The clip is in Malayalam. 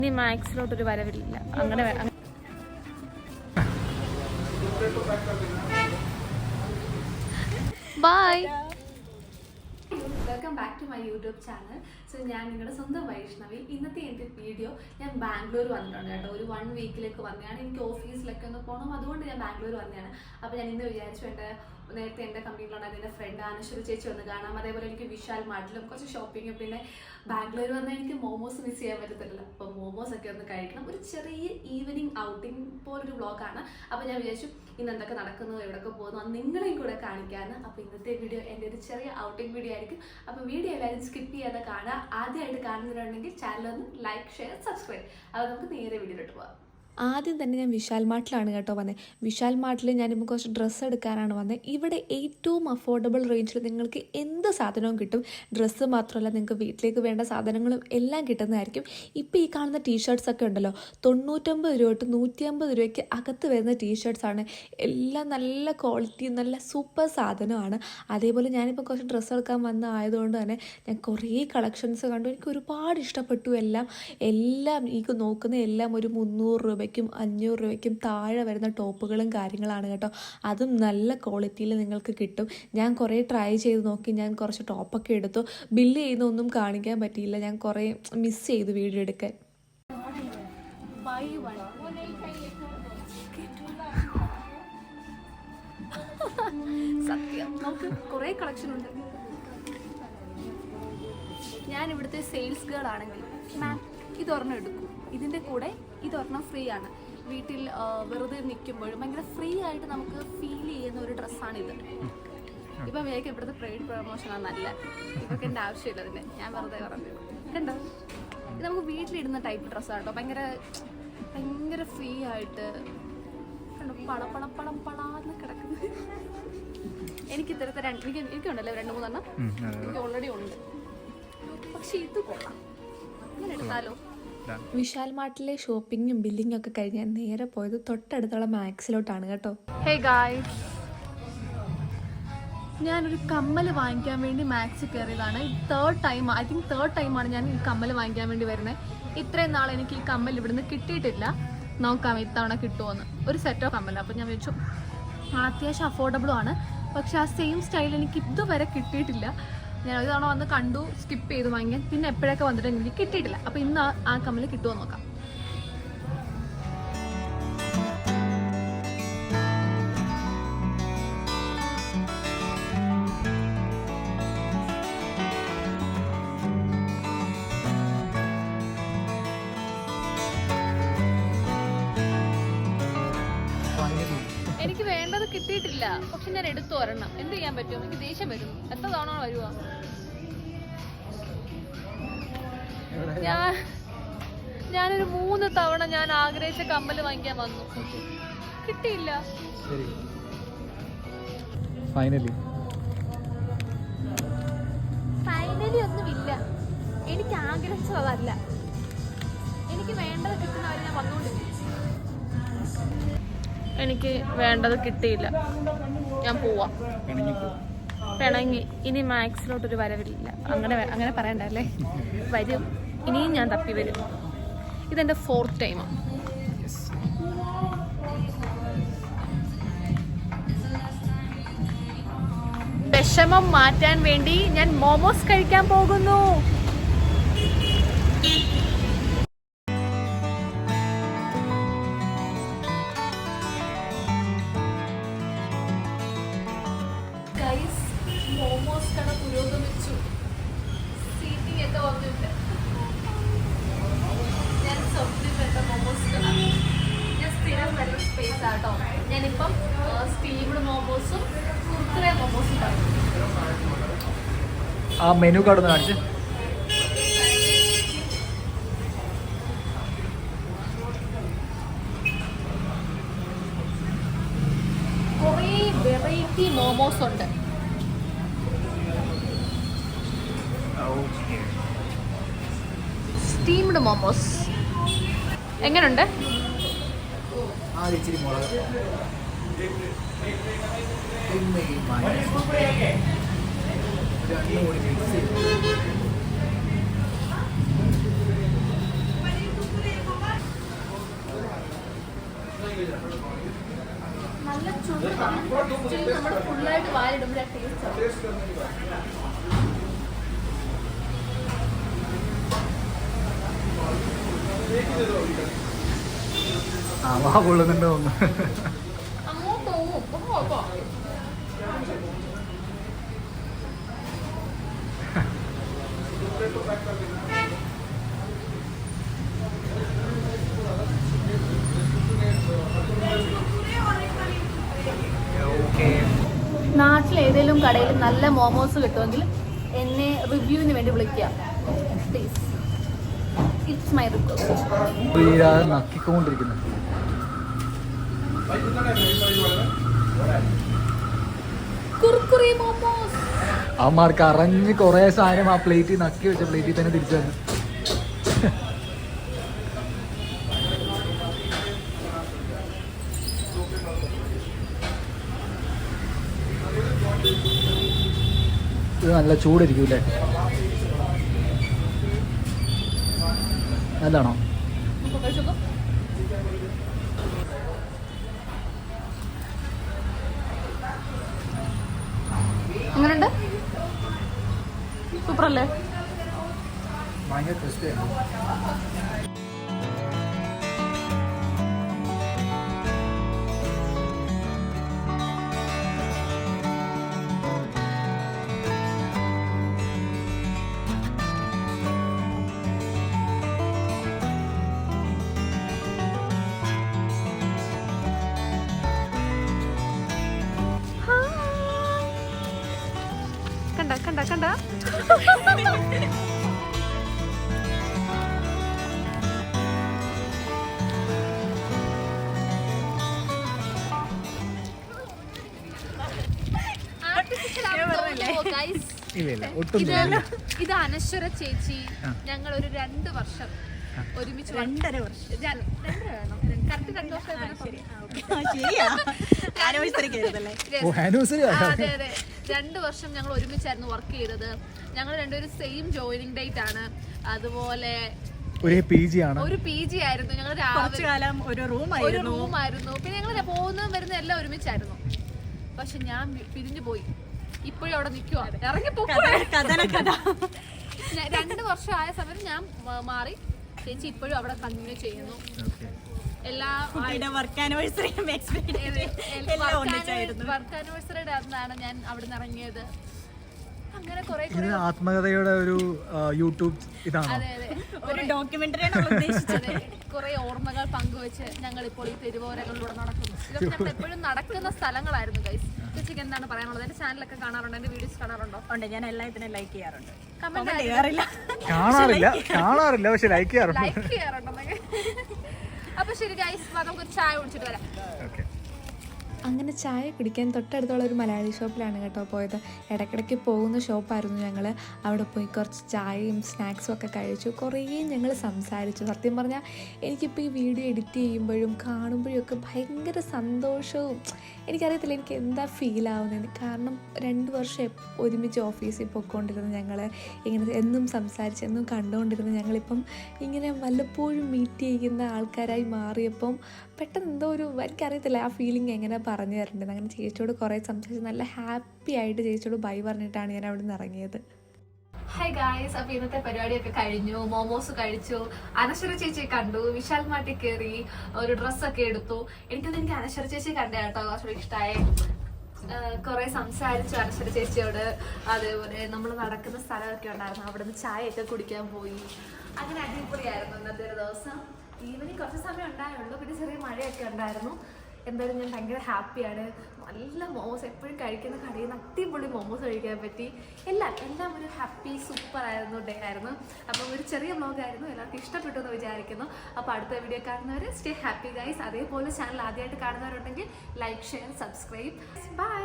ഇനി മാക്സിലോട്ടൊരു വരവില്ല. അങ്ങനെ bye. Welcome back to my YouTube channel. So ഞാൻ നിങ്ങളുടെ സ്വന്തം വൈഷ്ണവി. ഇന്നത്തെ എൻ്റെ വീഡിയോ, ഞാൻ ബാംഗ്ലൂർ വന്നിട്ടുണ്ട് കേട്ടോ. ഒരു 1 വീക്കിലേക്ക് വന്നതാണ്. എനിക്ക് ഓഫീസിലൊക്കെ ഒന്ന് പോകണം, അതുകൊണ്ട് ഞാൻ ബാംഗ്ലൂർ വന്നതാണ്. അപ്പോൾ ഞാൻ ഇന്ന് വിചാരിച്ചു നേരത്തെ എൻ്റെ കമ്പനിയിലുണ്ടായിരുന്ന എൻ്റെ ഫ്രണ്ട് അനശ്വര ചേച്ചി ഒന്ന് കാണാം. അതേപോലെ എനിക്ക് വിശാൽ മാർട്ടിലും കുറച്ച് ഷോപ്പിങ്ങും, പിന്നെ ബാംഗ്ലൂർ വന്നാൽ എനിക്ക് മോമോസ് മിസ് ചെയ്യാൻ പറ്റത്തില്ല. അപ്പോൾ മോമോസ് ഒക്കെ ഒന്ന് കഴിക്കണം. ഒരു ചെറിയ ഈവനിങ് ഔട്ടിങ് പോലൊരു വ്ളോഗാണ്. അപ്പോൾ ഞാൻ വിചാരിച്ചു ഇന്ന് എന്തൊക്കെ നടക്കുന്നു, എവിടെയൊക്കെ പോകുന്നു, അത് നിങ്ങളെയും കൂടെ കാണിക്കാമെന്ന്. അപ്പോൾ ഇന്നത്തെ വീഡിയോ എൻ്റെ ഒരു ചെറിയ ഔട്ടിങ് വീഡിയോ ആയിരിക്കും. അപ്പോൾ വീഡിയോ എല്ലാവരും സ്കിപ്പ് ചെയ്യാതെ കാണുക. ആദ്യമായിട്ട് കാണുന്നവരുണ്ടെങ്കിൽ ചാനലൊന്ന് ലൈക്ക്, ഷെയർ, സബ്സ്ക്രൈബ്. അപ്പോൾ നമുക്ക് നേരെ വീഡിയോയിലോട്ട് പോകാം. ആദ്യം തന്നെ ഞാൻ വിശാൽ മാർട്ടിലാണ് കേട്ടോ വന്നത്. വിശാൽ മാർട്ടിൽ ഞാനിപ്പോൾ കുറച്ച് ഡ്രസ്സ് എടുക്കാനാണ് വന്നത്. ഇവിടെ ഏറ്റവും അഫോർഡബിൾ റേഞ്ചിൽ നിങ്ങൾക്ക് എന്ത് സാധനവും കിട്ടും. ഡ്രസ്സ് മാത്രമല്ല, നിങ്ങൾക്ക് വീട്ടിലേക്ക് വേണ്ട സാധനങ്ങളും എല്ലാം കിട്ടുന്നതായിരിക്കും. ഇപ്പോൾ ഈ കാണുന്ന ടീഷർട്ട്സൊക്കെ ഉണ്ടല്ലോ, 99 രൂപ തൊട്ട് 150 രൂപയ്ക്ക് അകത്ത് വരുന്ന ടീഷർട്ട്സാണ്. എല്ലാം നല്ല ക്വാളിറ്റി, നല്ല സൂപ്പർ സാധനമാണ്. അതേപോലെ ഞാനിപ്പോൾ കുറച്ച് ഡ്രസ്സ് എടുക്കാൻ വന്ന ആയതുകൊണ്ട് തന്നെ ഞാൻ കുറേ കളക്ഷൻസ് കണ്ടു. എനിക്ക് ഒരുപാട് ഇഷ്ടപ്പെട്ടു. എല്ലാം ഈ നോക്കുന്ന എല്ലാം ഒരു 300 രൂപയ്ക്കും 500 രൂപയ്ക്കും താഴെ വരുന്ന ടോപ്പുകളും കാര്യങ്ങളാണ് കേട്ടോ. അതും നല്ല ക്വാളിറ്റിയിൽ നിങ്ങൾക്ക് കിട്ടും. ഞാൻ കുറേ ട്രൈ ചെയ്ത് നോക്കി. ഞാൻ കുറച്ച് ടോപ്പൊക്കെ എടുത്തു. ബില്ല് ചെയ്യുന്നൊന്നും കാണിക്കാൻ പറ്റിയില്ല. ഞാൻ കുറേ മിസ് ചെയ്തു വീഡിയോ എടുക്കാൻ. സത്യം, നമുക്ക് കുറേ കളക്ഷൻ ഉണ്ട്. ഞാൻ ഇവിടുത്തെ സെയിൽസ് ഗേൾ ആണെങ്കിൽ മാം ഇതൊരെണ്ണം എടുക്കും, ഇതിൻ്റെ കൂടെ ഇതൊരെണ്ണം ഫ്രീ ആണ്. വീട്ടിൽ വെറുതെ നിൽക്കുമ്പോഴും ഭയങ്കര ഫ്രീ ആയിട്ട് നമുക്ക് ഫീൽ ചെയ്യുന്ന ഒരു ഡ്രസ്സാണിത്. ഇപ്പം വേഗം ഇവിടുത്തെ പെയ്ഡ് പ്രൊമോഷനാണ് നല്ല. ഇതൊക്കെ എൻ്റെ ആവശ്യമില്ല അതിന്, ഞാൻ വെറുതെ പറഞ്ഞു. ഇതുണ്ടോ, ഇത് നമുക്ക് വീട്ടിലിടുന്ന ടൈപ്പ് ഡ്രസ്സാണ് കേട്ടോ. ഭയങ്കര ഫ്രീ ആയിട്ട് കണ്ടോ, പളാന്ന് കിടക്കുന്നത്. എനിക്ക് ഇത്തരത്തെ എനിക്കുണ്ടല്ലോ 2-3 എണ്ണം എനിക്ക് ഓൾറെഡി ഉണ്ട്. പക്ഷെ ഇത് കൊള്ളാം, അങ്ങനെ എടുത്താലോ. വിശാൽ മാർട്ടിലെ ഷോപ്പിങ്ങും ബില്ലിങ്ങും ഒക്കെ കഴിഞ്ഞ് നേരെ പോയത് തൊട്ടടുത്തുള്ള മാക്സിലോട്ടാണ് കേട്ടോ. ഹേ ഗായ്സ്, ഞാനൊരു കമ്മൽ വാങ്ങിക്കാൻ വേണ്ടി മാക്സിൽ കയറിയതാണ്. ഐ തിങ്ക് തേർഡ് ടൈമാണ് ഞാൻ ഈ കമ്മൽ വാങ്ങിക്കാൻ വേണ്ടി വരുന്നത്. ഇത്രയും നാൾ എനിക്ക് ഈ കമ്മൽ ഇവിടുന്ന് കിട്ടിയിട്ടില്ല. നോക്കാം ഇത്തവണ കിട്ടുമോയെന്ന്. ഒരു സെറ്റ് ഓഫ് കമ്മൽ. അപ്പോൾ ഞാൻ വെച്ചു അത്യാവശ്യം അഫോർഡബിളും ആണ്. പക്ഷെ ആ സെയിം സ്റ്റൈൽ എനിക്ക് ഇതുവരെ കിട്ടിയിട്ടില്ല. ഞാൻ ഒരു തവണ വന്ന് കണ്ടു, സ്കിപ്പ് ചെയ്ത് വാങ്ങിക്കാൻ. പിന്നെ എപ്പോഴൊക്കെ വന്നിട്ട് എനിക്ക് കിട്ടിയിട്ടില്ല. അപ്പോൾ ഇന്ന് ആ കമ്മൽ കിട്ടുമോ നോക്കാം. എനിക്ക് വേണ്ടത് കിട്ടിയിട്ടില്ല, പക്ഷെ ഞാൻ എടുത്തു ഒരെണ്ണം. എന്ത് ചെയ്യാൻ പറ്റും? എനിക്ക് ദേഷ്യം വരും. എത്ര തവണ വരുവാ? ഞാനൊരു 3 തവണ ഞാൻ ആഗ്രഹിച്ച കമ്മല് വാങ്ങിക്കാൻ വന്നു, കിട്ടിയില്ല. ഫൈനലി ഒന്നുമില്ല. എനിക്ക് ആഗ്രഹിച്ചതല്ല, എനിക്ക് വേണ്ടത് കിട്ടുന്നവരെ ഞാൻ വന്നുകൊണ്ടിരിക്കും. എനിക്ക് വേണ്ടത് കിട്ടിയില്ല, ഞാൻ പോവാം. പിണങ്ങി. ഇനി മാക്സിലോട്ടൊരു വരവില്ല. അങ്ങനെ പറയണ്ടല്ലേ, വരും. ഇനിയും ഞാൻ തപ്പി വരും. ഇതെൻ്റെ 4th ടൈമാണ്. വിഷമം മാറ്റാൻ വേണ്ടി ഞാൻ മോമോസ് കഴിക്കാൻ പോകുന്നു. മോമോസ് കട പുരോഗമിച്ചു. സീറ്റിംഗ് ഒക്കെ വന്നിട്ട് ഞാൻ സ്വപ്നപ്പെട്ട മോമോസ് കട. ഞാൻ സ്ഥിരം വരുന്ന സ്പേസ് ആട്ടോ. ഞാനിപ്പം സ്റ്റീംഡ് മോമോസും കുർക്കുറെ മോമോസും പറയും. ആ മെനു കാർഡ് ഒന്ന് കാണിച്ച്. കുറേ വെറൈറ്റി മോമോസ് ഉണ്ട്. സ്റ്റീംഡ് മോമോസ് എങ്ങനെയുണ്ട്? നല്ല ചൂടാണ്. നമ്മൾ ഫുള്ളായിട്ട് വായിടുമ്പോൾ ടേസ്റ്റ് വാ കൊള്ളുന്നുണ്ട് തോന്നുന്നു. അങ്ങോട്ട് പോകും. നാട്ടിൽ ഏതെങ്കിലും കടയിൽ നല്ല മോമോസ് കിട്ടുമെങ്കിൽ എന്നെ റിവ്യൂവിന് വേണ്ടി വിളിക്കുക പ്ലീസ്. It's my request. നക്കിക്കൊണ്ടിരിക്കുന്നു. കുർക്കുറി മോമോസ്. അവന്മാർക്ക് അറിഞ്ഞ് കുറെ സാധനം ആ പ്ലേറ്റിൽ നക്കി വെച്ച പ്ലേറ്റിൽ തന്നെ തിരിച്ചു വന്നു. ഇത് നല്ല ചൂടായിരിക്കും അല്ലേ? നല്ലതാണോ? എങ്ങനെയുണ്ട്? സൂപ്പർ അല്ലേ? ഭയങ്കര ക്രിസ്പിയാണ്. കണ്ട ഇല്ല ഒട്ടും ഇത് അനശ്വര ചേച്ചി. ഞങ്ങൾ ഒരു 2 വർഷം ഒരുമിച്ച് 2.5 വർഷം കറക്റ്റ് 2 വർഷം. അതെ അതെ 2 വർഷം ഞങ്ങൾ ഒരുമിച്ചായിരുന്നു വർക്ക് ചെയ്തത്. ഞങ്ങൾ രണ്ടുപേരും സെയിം ജോയിനിങ് ഡേറ്റ് ആണ്. അതുപോലെ ഒരു പി ജി ആയിരുന്നു. ഞങ്ങൾ ഒരു റൂമായിരുന്നു. പിന്നെ ഞങ്ങൾ പോകുന്നതും വരുന്നതും എല്ലാം ഒരുമിച്ചായിരുന്നു. പക്ഷെ ഞാൻ പിരിഞ്ഞു പോയി. ഇപ്പോഴും അവിടെ നിൽക്കുവാ. ഇറങ്ങിപ്പോ 2 വർഷം ആയ സമയത്ത് ഞാൻ മാറി. ചേച്ചി ഇപ്പോഴും അവിടെ കണ്ടിന്യൂ ചെയ്യുന്നു. വർക്ക് ആനിവേഴ്സറിയുടെ അന്നാണ് ഞാൻ അവിടെ നിന്ന് ഇറങ്ങിയത്. അങ്ങനെ ആത്മകഥയുടെ ഒരു യൂട്യൂബ് ഇതാണ്. അതെ അതെ ഒരു ഡോക്യുമെന്ററിയാണ് ഉദ്ദേശിച്ചത്. കുറെ ഓർമ്മകൾ പങ്കുവെച്ച് ഞങ്ങൾ ഇപ്പോൾ ഈ തെരുവോരങ്ങളിലൂടെ നടക്കുന്നു. ഇതൊക്കെ ഞങ്ങൾ എപ്പോഴും നടക്കുന്ന സ്ഥലങ്ങളായിരുന്നു ഗൈസ്. ചേച്ചിക്ക് എന്താണ് പറയാനുള്ളത്? എന്റെ ചാനലൊക്കെ കാണാറുണ്ടോ? എന്റെ വീഡിയോസ് കാണാറുണ്ടോ? ഉണ്ട്. ഞാൻ എല്ലാത്തിനും ലൈക്ക് ചെയ്യാറുണ്ട്. കാണാറില്ല പക്ഷെ ലൈക്ക് ചെയ്യാറുണ്ട്. അപ്പൊ ശരി ഗൈസ്, നമുക്കൊരു ചായ കുടിച്ചിട്ട് വരാം. അങ്ങനെ ചായ കുടിക്കാൻ തൊട്ടടുത്തുള്ള ഒരു മലയാളി ഷോപ്പിലാണ് കേട്ടോ പോയത്. ഇടയ്ക്കിടയ്ക്ക് പോകുന്ന ഷോപ്പായിരുന്നു ഞങ്ങൾ. അവിടെ പോയി കുറച്ച് ചായയും സ്നാക്സും ഒക്കെ കഴിച്ചു. കുറേ ഞങ്ങൾ സംസാരിച്ചു. സത്യം പറഞ്ഞാൽ എനിക്കിപ്പോൾ ഈ വീഡിയോ എഡിറ്റ് ചെയ്യുമ്പോഴും കാണുമ്പോഴും ഒക്കെ ഭയങ്കര സന്തോഷവും, എനിക്കറിയത്തില്ല എനിക്ക് എന്താ ഫീൽ ആവുന്നത്. കാരണം 2 വർഷം ഒരുമിച്ച് ഓഫീസിൽ പോയിക്കൊണ്ടിരുന്ന ഞങ്ങൾ ഇങ്ങനെ എന്നും സംസാരിച്ച് എന്നും കണ്ടുകൊണ്ടിരുന്ന ഞങ്ങളിപ്പം ഇങ്ങനെ വല്ലപ്പോഴും മീറ്റ് ചെയ്യുന്ന ആൾക്കാരായി മാറിയപ്പം പെട്ടെന്ന് എന്തോ ഒരു, എനിക്കറിയത്തില്ല ആ ഫീലിംഗ് എങ്ങനെ പറഞ്ഞു തരേണ്ടത്. അങ്ങനെ ചേച്ചിയോട് കുറേ സംസാരിച്ച് നല്ല ഹാപ്പി ആയിട്ട് ചേച്ചിയോട് ബൈ പറഞ്ഞിട്ടാണ് ഞാൻ അവിടെ നിന്ന് ഇറങ്ങിയത്. ഹായ് ഗായ്സ്, അപ്പോൾ ഇന്നത്തെ പരിപാടിയൊക്കെ കഴിഞ്ഞു. മോമോസ് കഴിച്ചു, അനശ്വര ചേച്ചിയെ കണ്ടു, വിശാൽ മാർട്ടിൽ കയറി, ഒരു ഡ്രസ്സൊക്കെ എടുത്തു. എനിക്ക് അനശ്വര ചേച്ചി കണ്ടേ കേട്ടോ കുറച്ചുകൂടി ഇഷ്ടമായി. കുറെ സംസാരിച്ചു അനശ്വര ചേച്ചിയോട്. അതേപോലെ നമ്മൾ നടക്കുന്ന സ്ഥലമൊക്കെ ഉണ്ടായിരുന്നു. അവിടെ നിന്ന് ചായയൊക്കെ കുടിക്കാൻ പോയി. അങ്ങനെ അടിപൊളിയായിരുന്നു ഇന്നത്തെ ഒരു ദിവസം. ഈവനിങ് കുറച്ച് സമയം ഉണ്ടായുള്ളൂ, പിന്നെ ചെറിയ മഴയൊക്കെ ഉണ്ടായിരുന്നു. എന്തായാലും ഞാൻ ഭയങ്കര ഹാപ്പിയാണ്. നല്ല മോമോസ് എപ്പോഴും കഴിക്കുന്ന കടയിൽ നിന്ന് അടിപൊളി മോമോസ് കഴിക്കാൻ പറ്റി. എല്ലാം ഒരു ഹാപ്പി സൂപ്പർ ആയിരുന്നു ഡേ ആയിരുന്നു. അപ്പം ഒരു ചെറിയ വ്ലോഗായിരുന്നു, എല്ലാവർക്കും ഇഷ്ടപ്പെട്ടു എന്ന് വിചാരിക്കുന്നു. അപ്പോൾ അടുത്ത വീഡിയോ കാണുന്നവർ സ്റ്റേ ഹാപ്പി ഗൈസ്. അതേപോലെ ചാനൽ ആദ്യമായിട്ട് കാണുന്നവരുണ്ടെങ്കിൽ ലൈക്ക്, ഷെയർ, സബ്സ്ക്രൈബ്. ബൈ.